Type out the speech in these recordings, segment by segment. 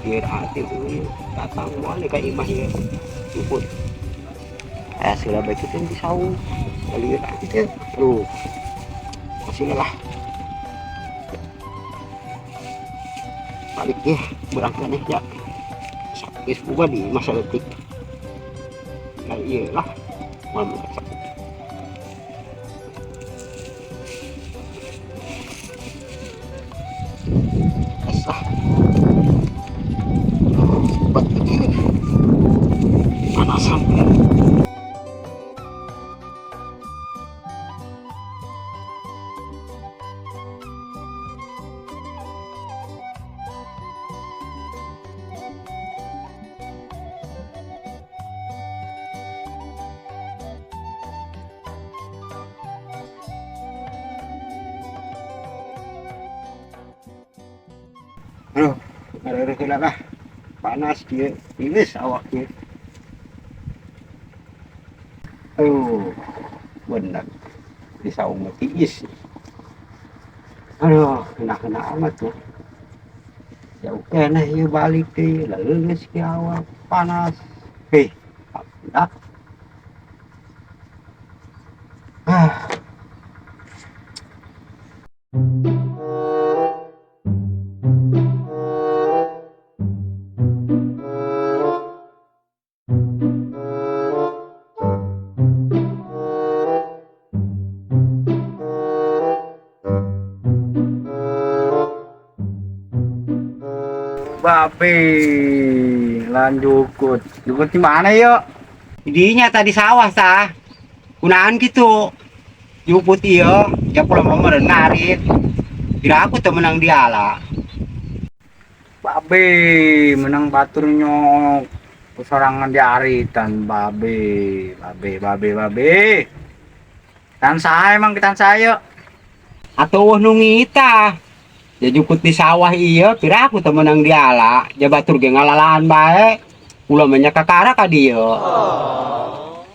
Ate datang boleh kayak imah ya juput sudah baik itu yang disau kali itu aduh masih lah balik ya berangkat nih ya sakit juga di masa detik nah iyalah malu sakit asah buat begini panas sampai aduh ada hilang lah panas dia ilis awaknya benar di saung tiis aduh kena amat tuh ya oke nah yuk balik deh lalu ke awak panas dah Babe, lanjut jukut di mana yuk? idinya tadi sawah sah gunaan gitu juput iya ya pulang mau ngarit kira aku temenang diala Babe, menang batur nyok. Kesorangan di aritan, babe. Tan saya emang kita saya. atau nungita ya jukut di sawah iya kira aku temenang diala ya batur ge ngalalaan bae ulah banyak kakara ka dia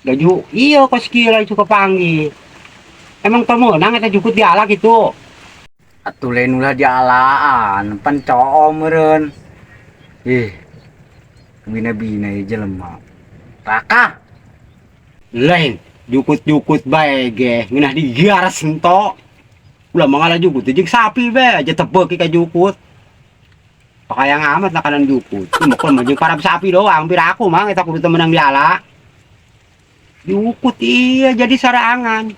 gaju iya kos kira itu kepanggil emang temenang eta jukut diala gitu Atulen ulah di alaan, pencoo meren. Bina-bina ya jelema. Raka, lain jukut-jukut bae ge ngeunah digaras ento ulah mangala jukut jeung sapi bae aja tebek ka jukut pakayang amat lah kanan jukut cuma kon mah jeung parab sapi doang pir aku mah eta kudu temenang diala jukut iya jadi sarangan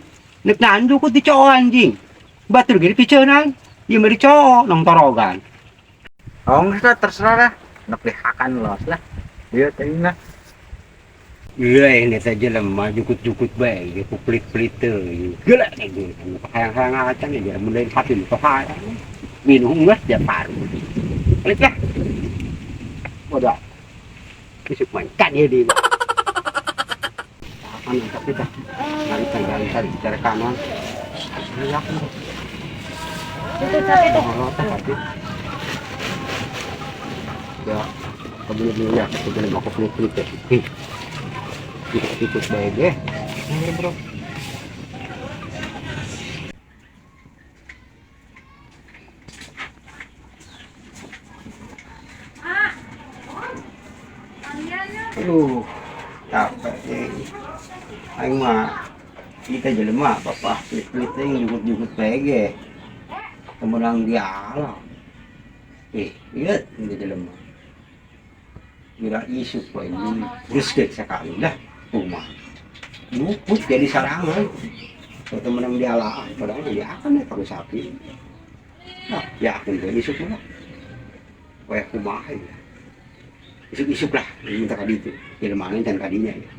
nek naan jukut dicoo anjing batur ge dipiceunan ieu mah dicoo nong torogan lah terserah lah. Nak lihakan los lah. Iya teuing lah. iya ini saja lemah jukut-jukut bae ge pelit-pelit teu geula ge pakayang acan ya mun lain sapi mah pakaya minum geus ya paru pelit lah bodoh isuk main kan dia di kanan tapi dah cari cara kanan ya kan Itu tapi tuh. tapi ya kebetulan ya kebetulan mau pelit-pelit ya ikut bae ge bro aduh capek nih aing mah kita jelema bapak pelit-pelit teh jukut-jukut bae ge temenang diala iya ini jelema kira isu bae ini geus sekali lah rumah jukut jadi sarangan temenang diala padahal ya akan ya kalau sapi nah ya akan jadi isu lah kayak kumaha ya isuk-isuk lah minta kadi itu jelema dan kadinya ya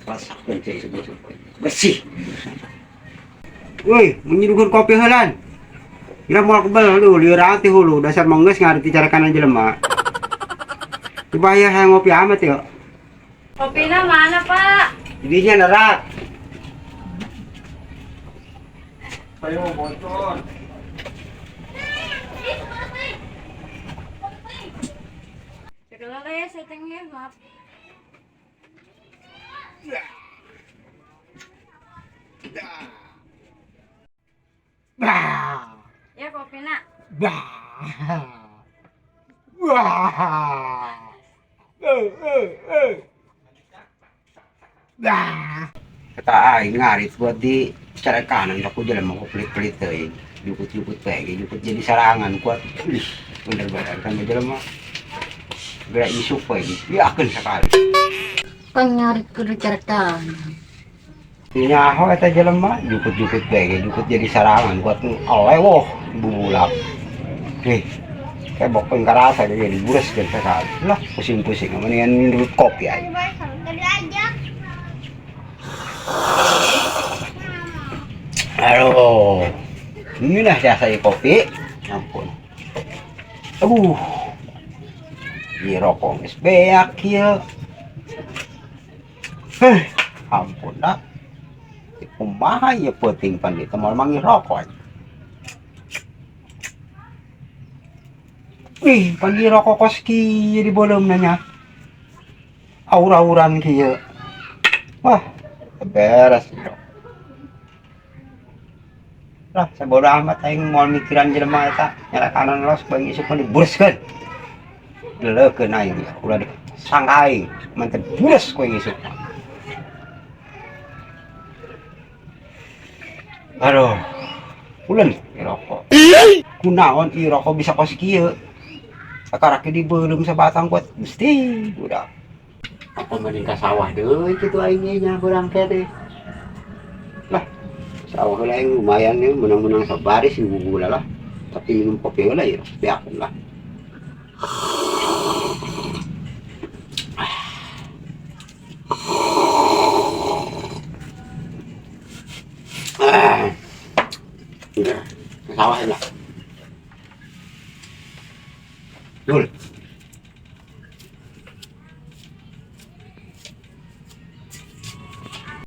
rasakeun cai isuk-isuk bersih woi menyeduhkeun kopi heulan kira moal kebel lu lieur teh hulu dasar manggeus ngarti cara kanan jelema coba ya hayang ngopi amat ya Kopinya mana, Pak? jadinya nerak Ayo bocor. Segala ya settingnya, maaf. bah Ya kopinya. bah Wah. Dah. Kata aing ngarit buat di cara kanan aku jalan mau pelit-pelit teuing. Jukut-jukut pege, jukut jadi sarangan kuat. Ih, bener-bener kan jalan mah. Gerak isu pege, yakin sekali. Kan nyari kudu cara kanan. Nyaho eta jelema jukut-jukut pege, jukut jadi sarangan kuat alewoh bulak. Nih, kayak bokong karasa jadi buras kan sekali. Lah, pusing-pusing mendingan minum kopi aja. Aduh, ini lah jasa kopi. Ampun. Ini rokok geus beak kieu. Ampun dah. Kumaha ieu peuting pan dieu teu mangi rokok. Ih, panggil rokok kos kieu di boleumna nya. Aura-auran kieu. Wah, beres. Lah, sabodo amat aing moal mikiran jelema eta, nyala kanan los bang isuk mah dibureskeun. Leukeun aing ulah disangka aing, mantep bures ku isuk. Aduh. Ulen rokok. Kunaon ieu rokok bisa kos kieu? Sakarake dibeuleum sabatang kuat mesti budak. Apa mending ka sawah deui kitu aing nya urang teh. Lah, sawah lain lumayan ya, menang-menang sabaris ibu gula lah. Tapi minum kopi lah ya, biarkan lah. Udah, ke sawah lah. Dul.